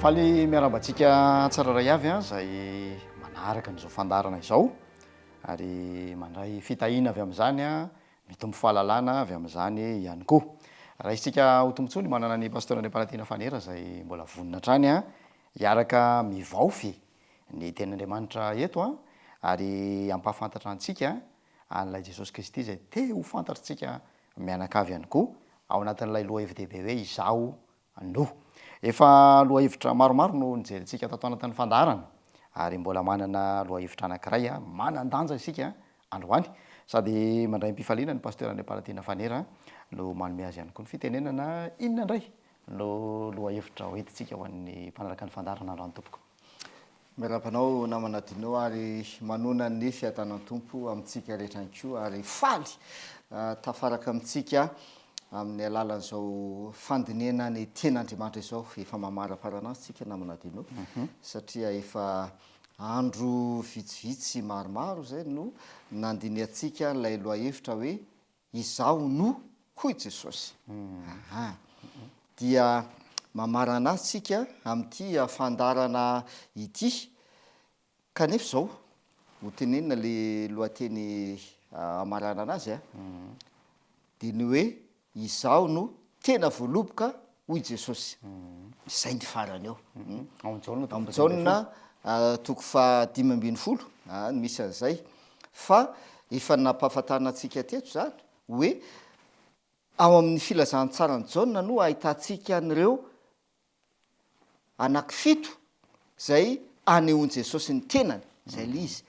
Faly miarabantsika tsararay avy zay manaraka n'izao fandarana izao ary mandray fitahina avy amin'izany mitombo fahalalana avy amin'izany ihany koa. Raha isika ho tombontsoa ny manana ny pasteur Andriamparatiana Fanera zay mbola vonona hatrany hiaraka mivaofy ny tenin'Andriamanitra eto ary ampahafantatra antsika an'ilay Jesosy Kristy zay te ho fantatritsika mianakavy ihany koa ao anatin'ilay lohahevin-dehibe hoe izaho no. Efa lohahevitra maromaro no nijerentsika tato anatin'ny fandarana ary mbola manana lohahevitra anankiray manan-danja isika androany sady mandray am-pifaliana ny pasteur Andriamparatiana Fanera no manome azy ihany koa ny fitenenana inona indray no lohahevitra hoentintsika ho an'ny mpanaraka ny fandarana androany tompoko. Miarabanao namana dinao ary manona ny fiatanan-tompo amintsika rehetra koa ary faly tafaraka amintsika amin'ny alalan'izao fandinena ny ten'Andriamanitra izao efa mamaraparanazy tsika namana dinao satria efa andro vitsivitsy maromaro zay no nandiniantsika ilay lohahevitra hoe izaho no hoy Jesosy. Dia mamarana azy tsika amin'ity fandarana ity kanefa izao ho tenenina le lohateny amarana anazy dia ny hoe izaho no tena voaloboka hoy Jesosy. Izay ny farany eo amin'ny jaonina toko faha 5:12 misy an'izay fa efa nampahafantarina antsika teto zany hoe ao amin'ny filazantsara ny jaonina no ahitantsika an'ireo anankifito zay anehoan Jesosy ny tenany zay le izy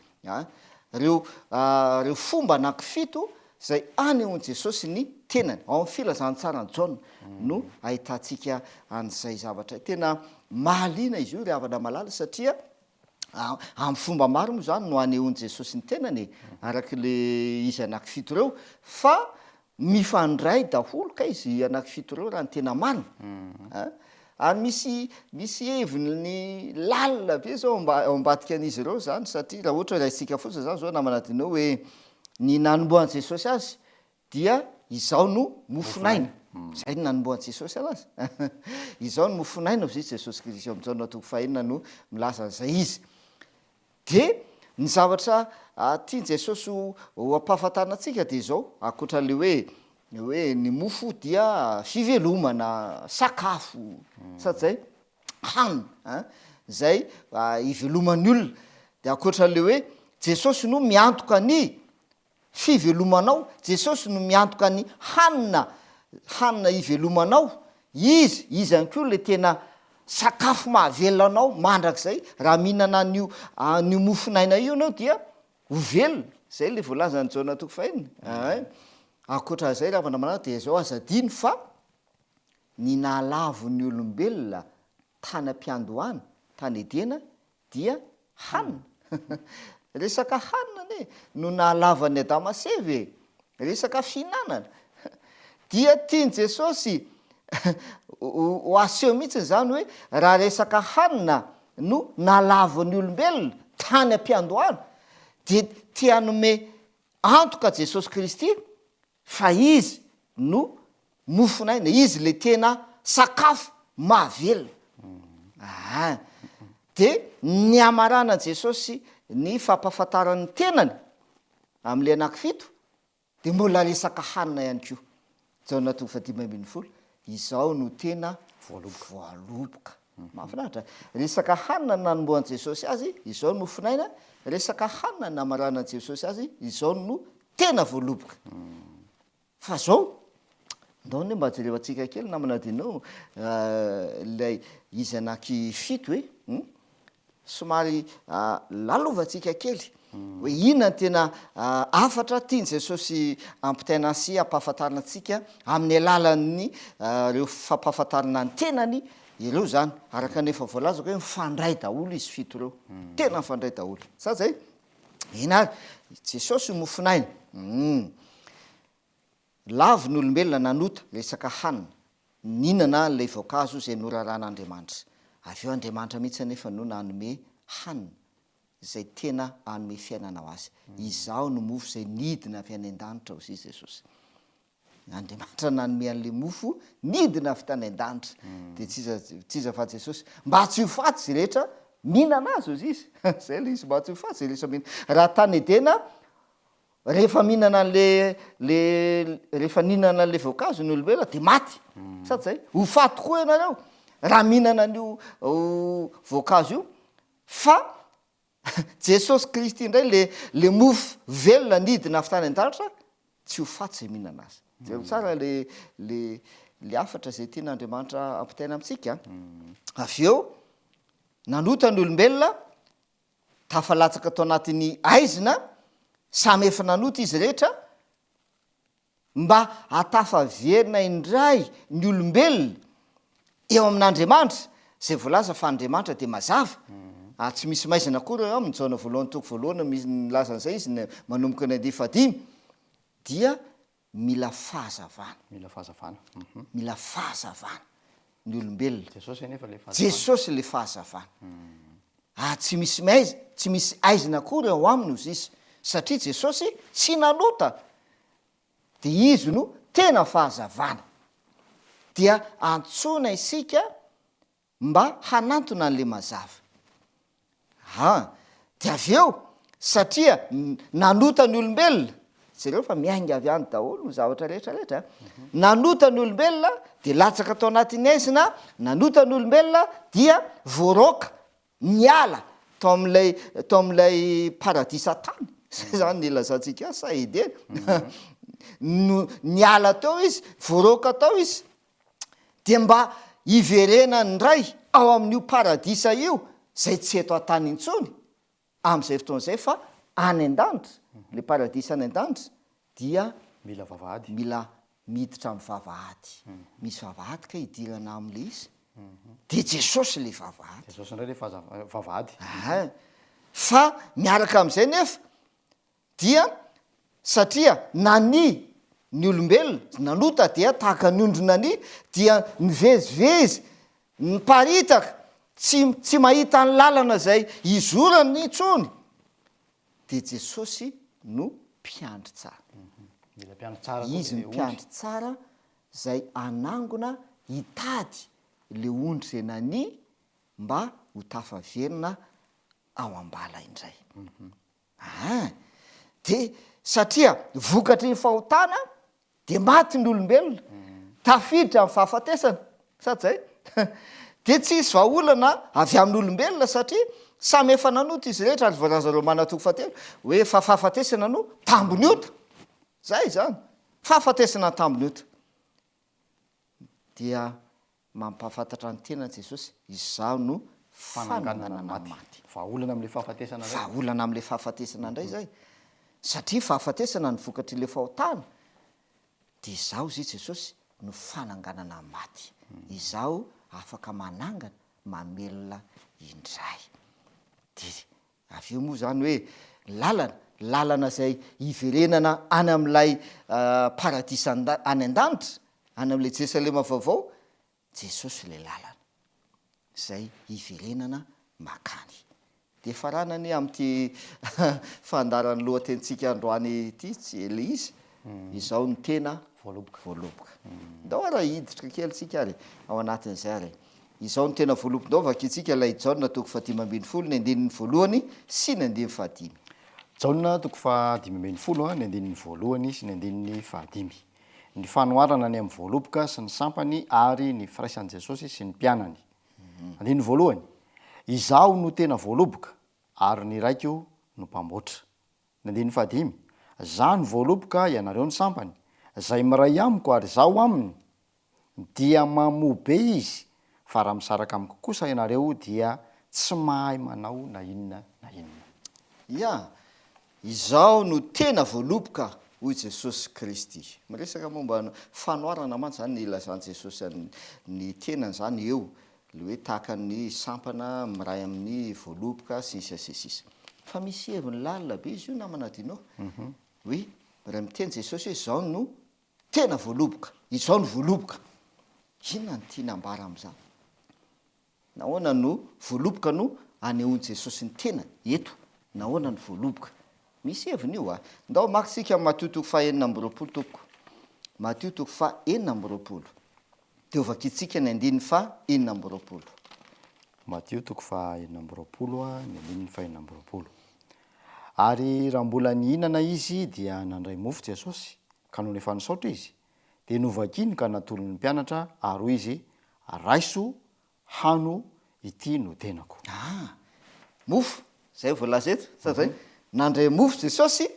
reo fomba anankifito zay anehoan Jesosy ny tenany ao amin'ny filazantsara ny jaonina no ahitantsika an'izay zavatra tena mahaliana izy io ry havana malala satria amin'ny fomba maro moa zany no anehoan Jesosy ny tenany araka le izy anankifito reo fa mifandray daholo ka izy anankifito reo raha ny tena marina ary misy heviny ny lalina be zao ao ambadika an'izy ireo zany satria raha ohatra raisika fotsiny zany zao namana dinao hoe ny nanomboan Jesosy azy dia izaho no mofonaina zay ny nanomboan Jesosy anazy izaho no mofonaina hoy Jesosy Kristy amin'ny jaonina toko faha 4 no milaza an'izay izy. Dia ny zavatra tian Jesosy ho ampahafantarina antsika dia izao ankoatran'le hoe ny mofo dia fivelomana sakafo sady zay hanina zay iveloman'ny olona dia ankoatran'le hoe Jesosy no miantoka ny fivelomanao, Jesosy no miantoka ny hanina ivelomanao, izy ihany koa le tena sakafo mahavelonanao mandrakizay raha mihinana an'io mofonaina io anao dia ho velona zay le voalaza ny jaonina toko faha 4. Ankoatran'izay raha manamana dia izao azadiny fa ny nalavo ny olombelona tany am-piandohana tany edena dia hanina resaka hanina ne no nahalavany Adama sy Eva resaka fihinanana dia tiany Jesosy ho aseho mihitsy zany hoe raha resaka hanina no nahalavany olombelona tany am-piandohana dia tianome antoka Jesosy Kristy fa izy no mofonaina, izy le tena sakafo mahavelona. Dia ny amarana Jesosy ny fampahafantarany tenany amin'le anankifito dia mbola resaka hanina ihany koa. Jaonina toko faha 5:12 izaho no tena voaloboka. Mahafinaritra. Resaka hanina no nanomboan Jesosy azy, izaho no mofonaina. Resaka hanina no namaranana Jesosy azy, izaho no tena voaloboka. Fa zao ndao ny mba jerevantsika kely namana dinao ilay izy anankifito hoe somary lalovantsika kely hoe inona tena afatra tiany Jesosy ampitaina sy ampahafantarina antsika amin'ny alalan'ny reo fampahafantarana ny tenany ireo zany araka nefa voalazako hoe mifandray daholo izy fito reo tena mifandray daholo sa zay ina Jesosy mofonaina lavo ny olombelona nanota resaka hanina ninana lay voankazo zay noraran'Andriamanitra avy eo Andriamanitra mihitsy nefa no nanome hanina zay tena anome fiainana ho azy. Izaho no mofo zay nidina avy any an-danitra hoy Jesosy. andriamanitra nanome an'le mofo nidina vitany an-danitra de tsy iza fa Jesosy mba tsy ho faty zay rehetra mihinana azy ozy izy zay le izy mba tsy ho faty zay rehetra raha tany edena rehefa mihinana rehefa nihinana an'le voankazo ny olombelona de maty sady zay ho faty koa ianareo raha mihinana an'io voankazo io fa Jesosy Kristy indray le mofo velona nidina avy tany an-danitra tsy ho faty zay mihinana azy zay tsara le afatra zay tian'Andriamanitra ampitaina amintsika avy eo nanota ny olombelona tafalatsaka tao anatin'ny aizina samy efa nanota izy rehetra mba hatafaverina indray ny olombelona eo amin'Andriamanitra zay voalaza fa Andriamanitra de mazava tsy misy maizina koa reo amin'ny jaona voalohany toko voalohany misy milaza an'izay izy manomboka ny 15 dia mila fahazavana mila fahazavana ny olombelona Jesosy le fahazavana tsy misy aizina koa reo aminy ozy izy satria Jesosy tsy nanota de izy no tena fahazavana dia antsona isika mba hanantona an'le mazava de avy eo satria nanota ny olombelona zareo fa miainga avy any daholo ny zavatra rehetrarehetra nanota ny olombelona de latsaka tao anatin'ny aizina nanota ny olombelona dia voaroka miala tao amin'ilay paradisa tany zay zany nylazantsika sa ede niala tao izy voaroka tao izy de mba hiverenany ndray ao amin'io paradisa io zay tsy eto an-tany intsony am'izay fotoan'izay fa any an-danitra le paradisa any an-danitra dia mila miditra amin'ny vavahady misy vavahady ka hidirana am'le izy de Jesosy le vavahady fa miaraka am'izay nefa dia satria nany ny olombelona nanota dia tahaka ny ondrona ny dia nivezivezy niparitaka tsy mahita ny lalana zay izorany ny intsony de Jesosy no mpiandry tsara izy mpiandry tsara zay anangona hitady le ondry zay nany mba ho tafaverina ao ambala indray de satria vokatry ny fahotana de maty ny olombelona tafiditra amin'ny fahafatesana sady zay de tsy isy vahaolana avy amin'ny olombelona satria samy efa nanota izy rehetra ary voalazareo manatoko fatelo hoe fa fahafatesana no tambony ota zay zany fahafatesana tambony ota dia mampahafantatra ny tenany Jesosy izaho no fananganana maty vahaolana am'le fahafatesana vahaolana am'le fahafatesana indray zay satria fahafatesana ny vokatry le fahotana de izaho zay Jesosy no fananganana maty izaho afaka manangana mamelona indray de avy eo moa zany hoe lalana zay hiverenana any am'ilay paradisa any an-danitra any am'le Jerusalema vaovao Jesosy le lalana zay hiverenana makany de faranany am'ty fandarany lohatentsika androany ity tsy le izy izao ny tena voaloboka ndao ara hiditra kely tsika ary ao anatin'izay ary izao ny tena voaloboka ndao vakitsika lay Jaona toko 5:10 ny andinin'ny voalohany sy ny andininy fahadimy Jaona toko 5:10 ny andinin'ny voalohany sy ny andininy fahadimy ny fanoharana ny amin'ny voaloboka sy ny sampany ary ny firaisan'i Jesosy sy ny mpianany andininy voalohany izaho no tena voaloboka ary ny raiko no mpamboatra ny andininy fahadimy zany voaloboka ianareo ny sampany zay miray amiko ary zaho aminy dia mamobe izy fa raha misaraka amiko kosa ianareo dia tsy mahay manao na inona izaho no tena voaloboka hoy Jesosy Kristy miresaka momba fanoharana mantsy zany ilazany Jesosy ny tenany zany eo le hoe tahaka ny sampana miray amin'ny voaloboka sisa fa misy heviny lalina be izy io namanadinao hoe raha miteny Jesosy hoe izao no tena voaloboka izao no voaloboka inona ny tiana ambara am'izany nahoana no voaloboka no anehoany Jesosy ny tena eto nahoana ny voaloboka misy heviny io ndao makitsika matotoko 2 toko Matio toko fa enina amby roapolo. Teo vakitsika ny andininy fa enina amby roapolo. Matio toko fa enina amby roapolo ny andininy fa enina amby roapolo. Ary raha mbola nihinana izy dia nandray mofo Jesosy ka noho efa nisaotra izy dia novakiny ka natolon'ny mpianatra ary hoy izy raiso hano ity no tenako. Mofo zay voalaza eto satria nandray mofo Jesosy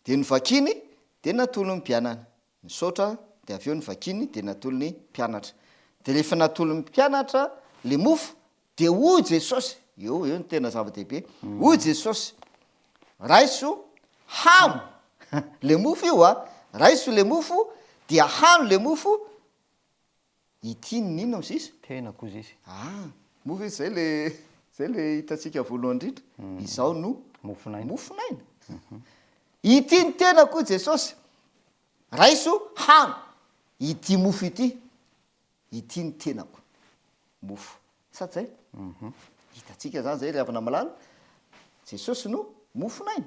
dia novakiny dia natolon'ny mpianana. Nisaotra dia avy eo novakiny dia natolon'ny mpianatra. Dia rehefa natolon'ny mpianatra le mofo dia hoy Jesosy, eo no tena zava-dehibe. Hoy Jesosy raiso hano le mofo io raiso le mofo dia hano le mofo ity ninona msisy tenako izy izy. Mofo izy zay le hitatsika voalohany indrindra. Izao no mofonaina. Ity ny tenako Jesosy raiso hano ity mofo ity ny tenako mofo. Sady zay hitatsika zany zay ravana malala Jesosy no mofonaina.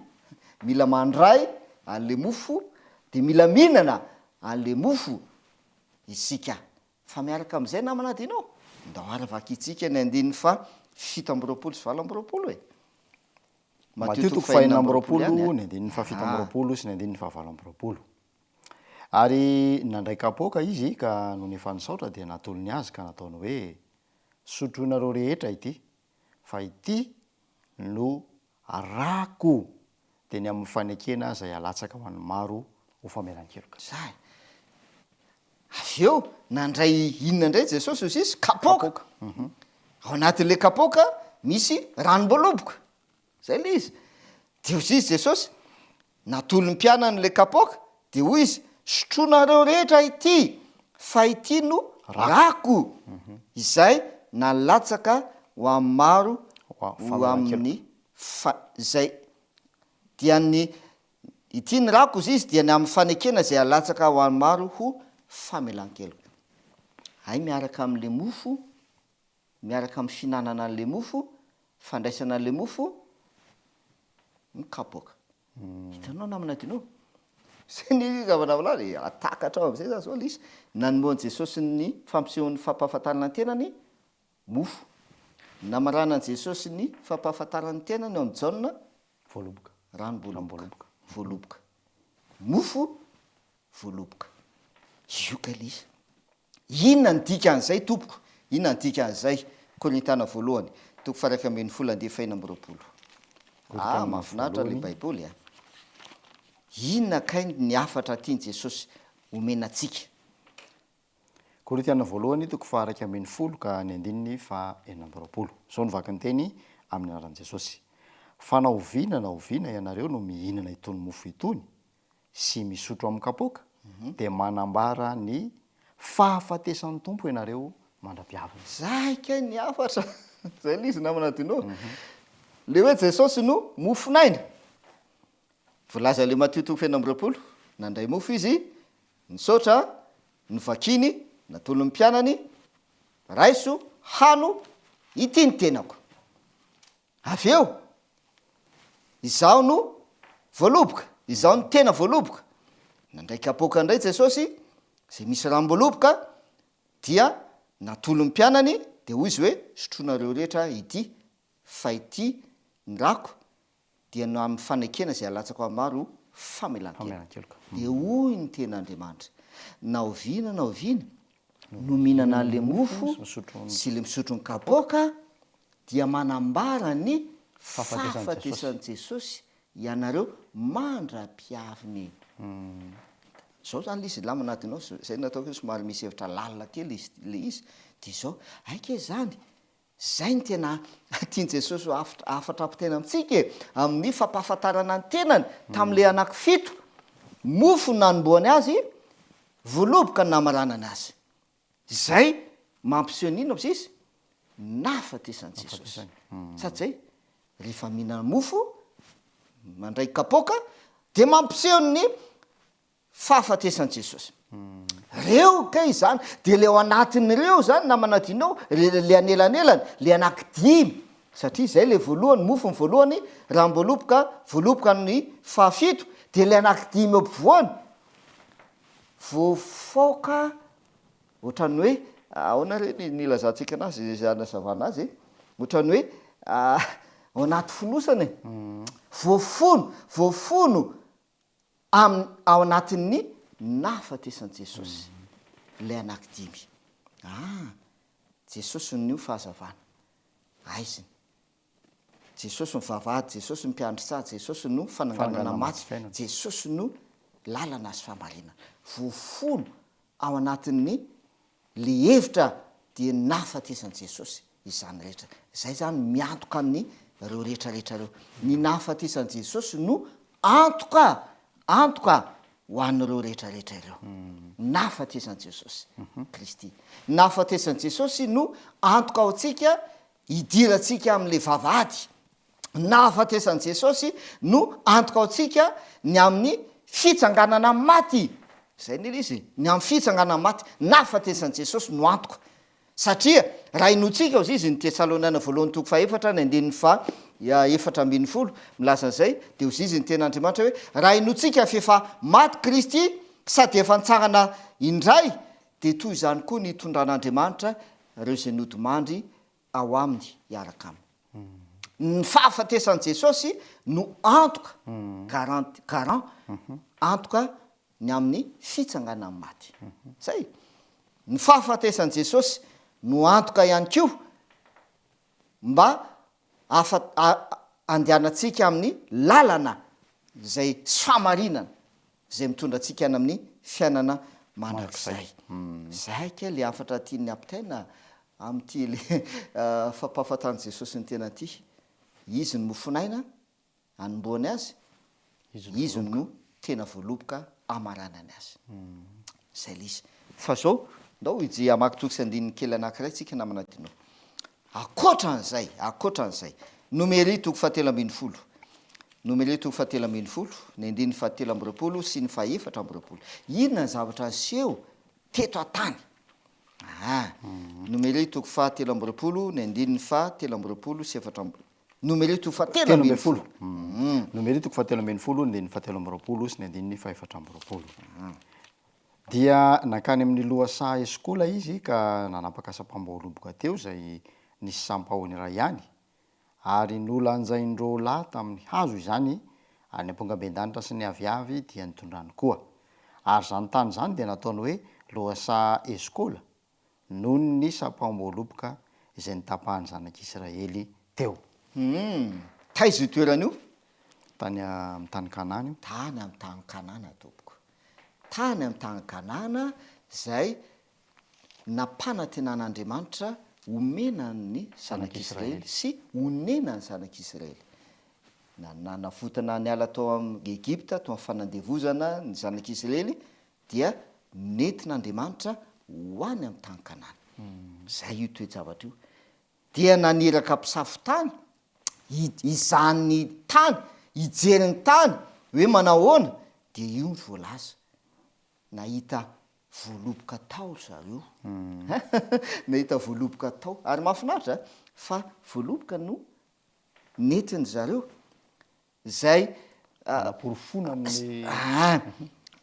Mila mandray an'le mofo dia mila mihinana an'le mofo isika. Fa miaraka amin'izay namana dinao ndao aravakitsika ny andininy fa 7 amby roapolo sy 4 amby roapolo e. Matio toko fa enina amby roapolo ny andininy fa 7 amby roapolo sy ny andininy fa 4 amby roapolo. Ary nandray kapoaka izy ka noho ny efa nisaotra dia natolony azy ka nataony hoe sotroinareo rehetra ity fa ity no rako dia ny amin'ny fanekena izay alatsaka ho an'ny maro ho famelan-keloka. Zay. Avy eo nandray inona indray Jesosy izy izy kapoaka. Ao anatin'le kapoaka misy ranom-boaloboka. Zay le izy. Dia hoy izy Jesosy natolon'ny mpianany le kapoaka dia hoy izy sotroinareo rehetra ity fa ity no rako izay nalatsaka ho amin'ny maro ho amin'ny zay dia ny ity ny rako izy dia ny amin'ny fanekena izay alatsaka ho an'ny maro ho famelan-keloka. Ay miaraka amin'le mofo, miaraka amin'ny finanana an'le mofo, fandraisana an'le mofo ny kapoaka. Hitanao namana dinao. Zay ny zava-navalala atakatra ao amin'izay zao izy nanomboan'i Jesosy ny fampisehoan'ny fampahafantarana ny tenany mofo. Namarana an'i Jesosy ny fampahafantarana ny tenany eo amin'ny Jaona voaloboka. Ranom-boaloboka. Voaloboka. Mofo voaloboka. Io kalisa. Inona ny dikan'izay tompoko? Inona ny dikan'izay? Korintana voalohany toko 1:4 mahafinaritra le Baiboly Inona kainy ny afatra tiany Jesosy omenantsika? Korintana voalohany toko 1:10 ka ny andininy fa 4. Zao no vaky ny teny amin'ny anaran'i Jesosy. Fa na oviana ianareo no mihinana itony mofo itony sy misotro amin'ny kapoaka dia manambara ny fahafatesan'ny tompo ianareo mandra-piavana. Zay kay ny afatra. Zay le izy namana dinao. Le hoe Jesosy no mofonaina. Voalaza le Matio toko 7:20 nandray mofo izy nisaotra novakiny natolon'ny mpianany raiso hano ity ny tenako. Avy eo izaho no voaloboka, izaho no tena voaloboka. Nandray kapoaka indray Jesosy zay misy ranom-boaloboka dia natolon'ny mpianany dia hoy izy hoe sotroinareo rehetra ity fa ity ny rako dia no amin'ny fanekena izay alatsaka ho maro famelan-keloka. Dia hoy ny ten'Andriamanitra na oviana no mihinana an'le mofo sy le misotro ny kapoaka dia manambara ny fahafatesan'i Jesosy ianareo mandra-piaviny. Zao zany izy lamina natinao zay nataoko somary misy hevitra lalina kely le izy dia zao aika zany zay ny tena tiany Jesosy afatra ampitena amintsika amin'ny fampahafantarana ny tenany tamin'le anankifito mofo nanomboany azy voaloboka ny namaranany azy. Zay mampiseho n'inona izy nahafatesan'i Jesosy. Sady zay rehefa mihinana mofo mandray kapoaka dia mampiseho ny fahafatesan'i Jesosy. Reo kay zany dia le ao anatin'ireo zany namanadinao le anelanelany le anankidimy satria zay le voalohany mofo ny voalohany ranom-boaloboka voaloboka ny fahafito dia le anankidimy ampovoany voafoka ohatrany hoe ahoana reny nilazantsika anazy zanazavana azy ohatrany hoe ao anaty fonosana voafono ao anatin'ny nahafatesan'i Jesosy lay anankidimy Jesosy nio fahazavana aiziny Jesosy mivavahady Jesosy mimpiandry tsara Jesosy no fananganana matsy Jesosy no lalana azy famarinana voafono ao anatin'ny le hevitra dia nahafatesan'i Jesosy izany rehetra zay zany miantoka ny reo rehetrarehetra reo ny nahafatesan'i Jesosy no antoka ho an'ireo rehetrarehetra ireo nahafatesan'i Jesosy Kristy nahafatesan'i Jesosy no antoka ao antsika hidirantsika amin'le vavahady nahafatesan'i Jesosy no antoka ao antsika ny amin'ny fitsanganana maty zay nila izy ny amin'ny fitsanganana maty nahafatesan'i Jesosy no antoka satria raha inotsika ozy izy ny Tesaloniana voalohany toko faefatra ny andininy fa efatra ambin'ny folo milaza an'izay de ozy izy ny ten'Andriamanitra hoe raha inotsika fefa maty Kristy sady efa nitsangana indray de toy izany koa ny tondran'Andriamanitra reo zay nodimandry ao aminy hiaraka aminy ny fahafatesan'i Jesosy no antoka garant antoka ny amin'ny fitsanganana maty zay ny fahafatesan'i Jesosy no antoka ihany koa mba andehanantsika amin'ny lalana zay famarinana zay mitondra antsika any amin'ny fiainana mandrakizay zay ke le afatra tian'ny apitaina am'ty le fampahafantan'i Jesosy ny tena ty izy no mofinaina anomboany azy izy no tena voaloboka amaranany azy zay lizy fa zao ndao izy amaky tokisy andininy kely anankiray tsika namana dinao akoatran'izay numéri toko fahatelo ambin'ny folo numéri toko fahatelo ambin'ny folo ny andininy fahatelo amby roapolo sy ny fahaefatra amby roapolo inona ny zavatra aseho teto atany numéri toko fahatelo amby roapolo ny andininy fahatelo amby roapolo sy efatra amby numéri toko fahatelo ambin'ny folo numéri toko fahatelo ambin'ny folo ny andininy fahatelo amby roapolo sy ny andininy fahaefatra amby roapolo dia nakany amin'ny lohasaha eskola izy ka nanapakasam-pamboaloboka teo zay nisy sampahony iray ihany ary nolanjaindreo lahy tamin'ny hazo izany any ampongaben-danitra sy ny aviavy dia nitondrany koa ary zany tany zany dia nataony hoe lohasaha eskola noho ny sampahom-boaloboka izay nitapahany zanak'Israely teo taizy io toeran'io tany amin'ny tany Kanana io tany amin'ny tany Kanana tompoko tany amin'ny tany Kanana zay nampanantenan'Andriamanitra omenany zanak'Israely sy onenany zanak'Israely nanavotana niala tao amin'ny Egipta tao amin'ny fanandevozana ny zanak'Israely dia nentin'Andriamanitra ho any amin'ny tany Kanana zay io toe-javatra io dia naniraka mpisafotany izany tany hijeriny tany hoe manahoana dia io ny voalaza nahita voaloboka tao zareo nahita voaloboka tao ary mahafinaritra fa voaloboka no netiny zareo zay anaporofona amin'ny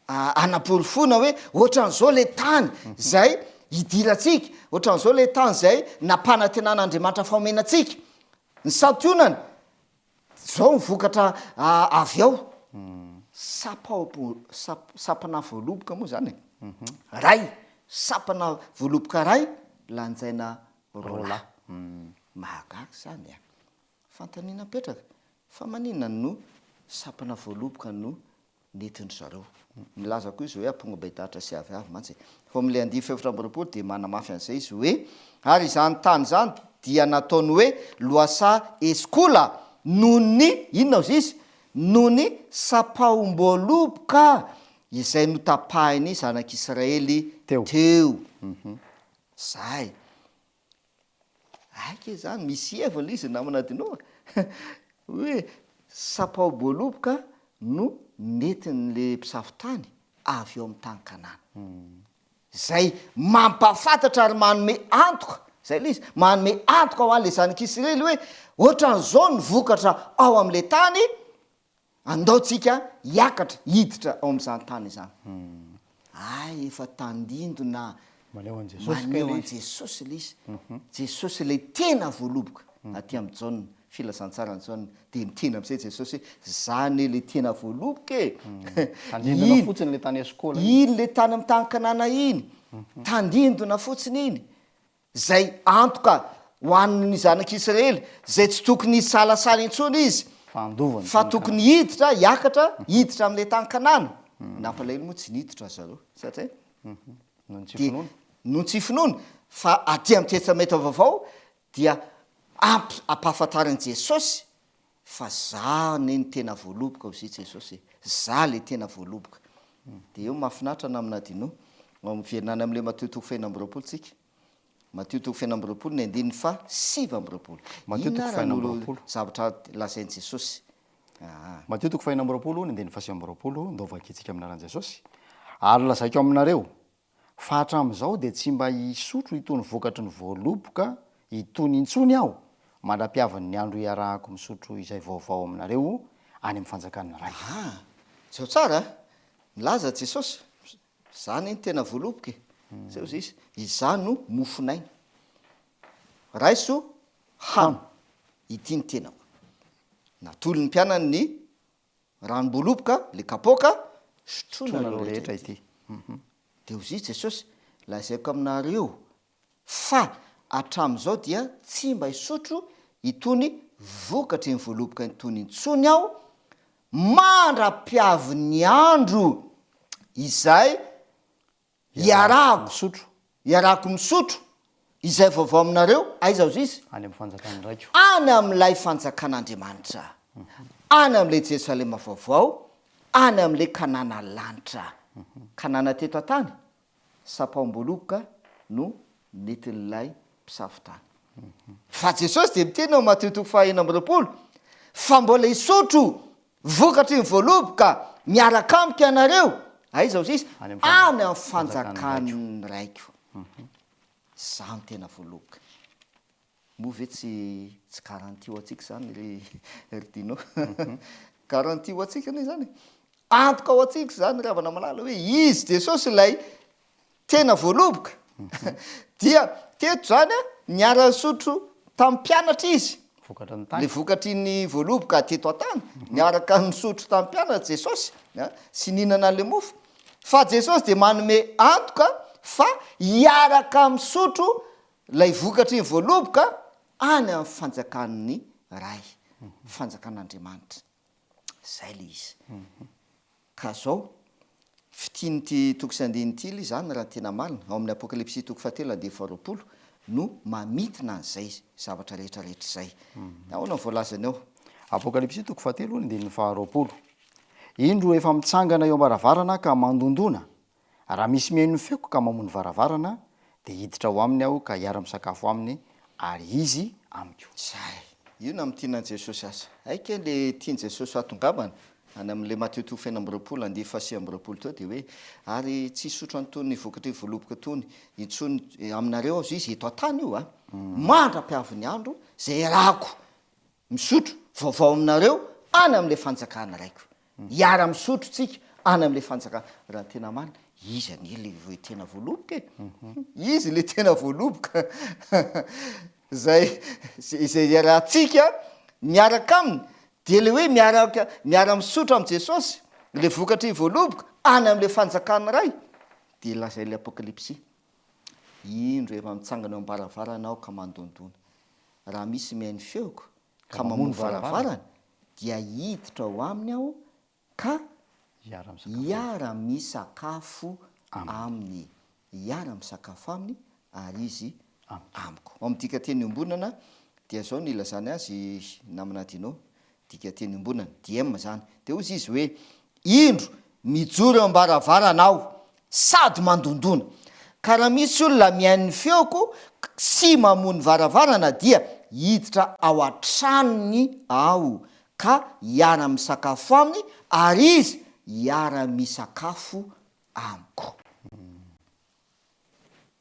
anaporofona hoe ohatran'izao le tany zay hidirantsika ohatran'izao le tany zay nampanantenan'Andriamanitra faomenantsika ny santionany zao mivokatra avy ao sapana voaloboka moa zany ray sapana voaloboka ray lanjaina rola mahagaga zany fantanina petraka fa maninona no sapana voaloboka no netindry zareo milaza koa izy hoe ampongaben-danitra sy aviavy mantsy fa am'le andify efatra amby roapolo dia manamafy an'izay izy hoe ary izany tany zany dia nataony hoe lohasaha eskola noho ny inona ozy izy noho ny sapahom-boaloboka izay notapahiny zanak'Israely teo zay aika zany misy hevana izy namanadinoa hoe sapahom-boaloboka no netin'le mpisafotany avy eo amin'ny tany Kanana zay mampafantatra ary manome antoka zay le izy manome antoka ho an'le zanak'Israely hoe ohatran'izao ny vokatra ao amin'le tany andaotsika hiakatra hiditra ao amin'izany tany izany ay efa tandindona maneo an Jesosy maneo an Jesosy le izy Jesosy le tena voaloboka aty amin'ny Jaona filazantsara ny Jaona de miteny am'izay Jesosy zany le tena voaloboka e tandindona fotsiny le tany eskola iny le tany amin'ny tany Kanana iny tandindona fotsiny iny zay antoka ho an'ny zanak'Israely zay tsy tokony salasala intsony izy fandovany fa tokony hiditra hiakatra hiditra amin'le tany Kanana nampalainy moa tsy niditra zareo satria no ny tsy finoana no tsy finoana fa aty amin'ny testamenta vaovao dia ampahafantarany Jesosy fa zany ny tena voaloboka ozy Jesosy za le tena voaloboka de eo mahafinaritra na aminadino miverinany am'le Matteo 5:20 Matteo 5:20 ny andininy fa 7:20 Matteo 5:20 zavatra lazainy Jesosy Matteo 5:20 ny andininy fa 7:20 ndovakitsika aminaran'i Jesosy ary lazaiko aminareo fa hatramin'izao de tsy mba hisotro itony vokatry ny voaloboka itony intsony aho mandrapiavany ny andro iarahako misotro izay vaovao aminareo any amin'ny fanjakana ray zao tsara milaza Jesosy zany ny tena voaloboka zay ozy izy izany no mofonay raiso hano ity ny tenako natolo ny mpianany ny ranom-boaloboka le kapoaka sotrona reo rehetra ity de ozy Jesosy lazaiko aminareo fa hatramin'izao dia tsy mba hisotro itony vokatry ny voaloboka itony intsony aho mandra-piavy ny andro izay iarahako misotro izay vaovao aminareo aiza ozy izy any amin'ny fanjakana raiko any amin'ilay fanjakan'Andriamanitra any amin'le Jerosalema vaovao any amin'le Kanana lanitra Kanana teto an-tany sapam-boaloboka no netin'ilay mpisafitany fa Jesosy de miteny ao Matteo 5:20 fa mbola hisotro vokatry ny voaloboka miaraka amiko ianareo aiza ozy izy any amin'ny fanjakany raiko zany tena voaloboka moa ve tsy garantie ho atsika zany rdinao garantie ho atsika anie zany antoka ho atsika zany ravana malala hoe izy Jesosy lay tena voaloboka dia teto zany niara sotro tamin'ny mpianatra izy le vokatry ny voaloboka teto an-tany niaraka misotro tamin'ny mpianatra Jesosy sy ninana le mofo fa Jesosy de manome antoka fa hiaraka misotro lay vokatry ny voaloboka any amin'ny fanjakan'ny ray fanjakan'Andriamanitra zay le izy ka zao fitianyty toko sy andinity ly zany raha tena malina ao amin'ny apokalipsy toko 7:20 no mamitina an'izay zavatra rehetrarehetra zay ahoana voalazany ao apokalipsy toko 7 ny andininy 20 indro efa mitsangana eo am-baravarana ka mandondona raha misy mihaino feoko ka mamony varavarana de hiditra ho aminy aho ka hiara-misakafo aminy ary izy amiko zay io na mitinan Jesosy asa aika le tiany Jesosy atongabana any amin'le Matteo 5:20 andihy fa 6:20 teo de hoe ary tsy sotro antony vokatry voaloboka tony intsony aminareo azy izy eto an-tany io mandra-piavy ny andro zay rako misotro vaovao aminareo any amin'le fanjakana raiko hiara misotro tsika any amin'le fanjakana raha tena marina izy any le tena voaloboka izy le tena voaloboka zay rahatsika miaraka aminy de le hoe miara misotro am' Jesosy le vokatry voaloboka any amin'le fanjakana ray de lazay le apokalipsy indro efa mitsangana eo am-baravarana ka mandondona raha misy mihainy feoko ka mamono varavarana dia hiditra ho aminy aho ka hiara-misakafo aminy hiara-misakafo aminy ary izy amiko ao am'dika teny ombonana dia zao ny ilazany azy naminadinao dika teny ombonana dm zany de ozy izy hoe indro mijoro eo am-baravarana aho sady mandondona ka raha misy olona mihain'ny feoko sy mamony varavarana dia hiditra ao an-tranony aho ka hiara-misakafo aminy ary izy hiara-misakafo amiko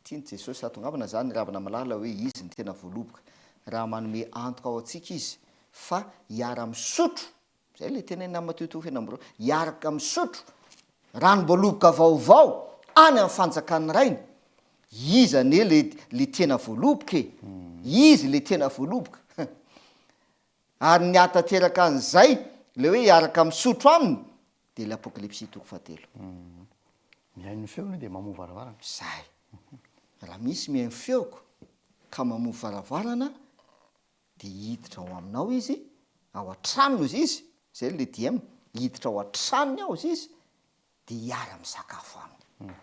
tiany Jesosy atongavana zany ravana malala hoe izy ny tena voaloboka raha manome antoka ao atsika izy fa hiara-misotro zay le tena ina Matteo 5:20 hiaraka misotro ranom-boaloboka vaovao any amin'ny fanjakany raina izany le tena voaloboka e izy le tena voaloboka ary ny atateraka an'izay le hoe araka misotro aminy de le apokalipsy toko fahatelo mihain'ny feony de mamoa varavarana zay raha misy mihain'ny feoko ka mamoa varavarana de hiditra ao aminao izy ao an-tranony izy zay le diam hiditra ao an-tranony ao izy de hiara misakafo aminy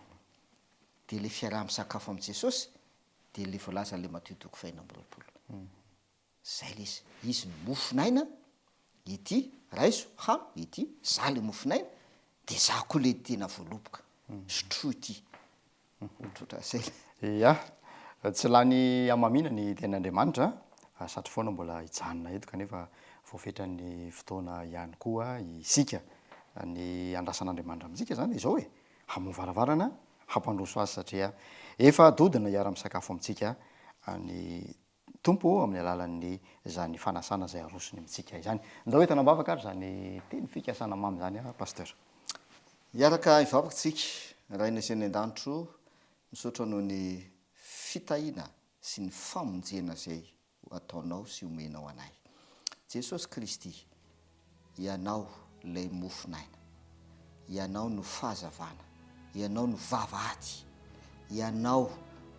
de le fiaraha misakafo amin'i Jesosy de le voalaza le Matthieu toko faina amby roapolo zay le izy ny mofinaina ity raiso hano ity za le mofinaina de za koa le tena voaloboka sotro ity otratra zay ia tsy lany amamina ny ten'Andriamanitra satria foana mbola hijanona eto kanefa voafetrany fotoana ihany koa isika ny andrasan'Andriamanitra amintsika zany izao hoe hamoa varavarana hampandroso azy satria efa dodina hiara-misakafo amintsika ny tompo amin'ny alalan'ny zany fanasana zay arosony amintsika izany ndao hoe tanambavaka ary zany teny fikasana mamy zany a pasteur hiaraka ivavakantsika raina izay an-danitro misaotra noho ny fitahiana sy ny famonjena zay ataonao sy omenao anay Jesosy Kristy ianao lay mofinaina ianao no fahazavana ianao no vavahady ianao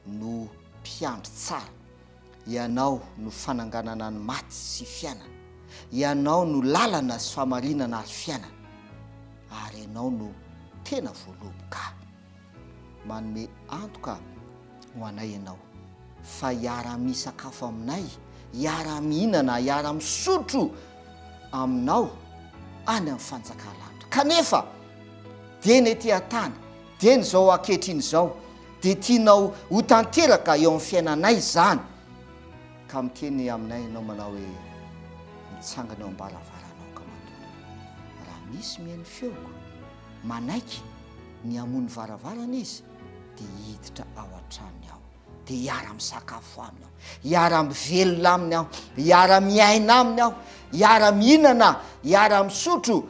no mpiandry tsara ianao no fananganana ny maty sy fiainana ianao no lalana sy famarinana ary fiainana ary ianao no tena voaloboka manome antoka ho anay ianao fa hiara-misakafo aminay hiara-mihinana hiara-misotro aminao any amin'ny fanjakalanitra kanefa de ny ety an-tany de ny zao ankehitriny zao de tianao ho tanteraka eo amin'ny fiainanay zany ka miteny aminay ianao manao hoe mitsangana eo am-baravaranao ka matoa raha misy mihain'ny feoko manaiky ny amony varavarana izy de hiditra ao an-tranony aho de hiara-misakafo aminy aho hiara-mivelona aminy aho hiara-miaina aminy aho hiara-mihinana hiara-misotro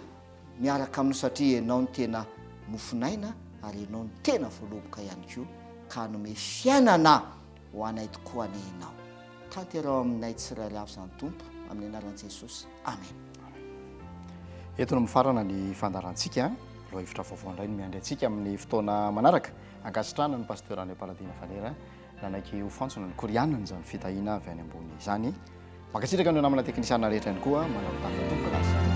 miaraka aminao satria ianao ny tena mofinaina ary ianao ny tena voaloboka ihany koa ka nome fiainana ho anay tokoa any ianao tanterao aminay tsirairay avy zany tompo amin'ny anaran'i Jesosy amen eto no mifarana ny fandarantsika loha hevitra vaovao indray no miandry antsika amin'ny fotoana manaraka ankasitrana ny pasteur any Paladina Valera nanaiky ho fantsona ny korianina zany fitahiana avy any ambony izany mankasitraka no namana teknisiana rehetra ihany koa manao tafy tomboka lasa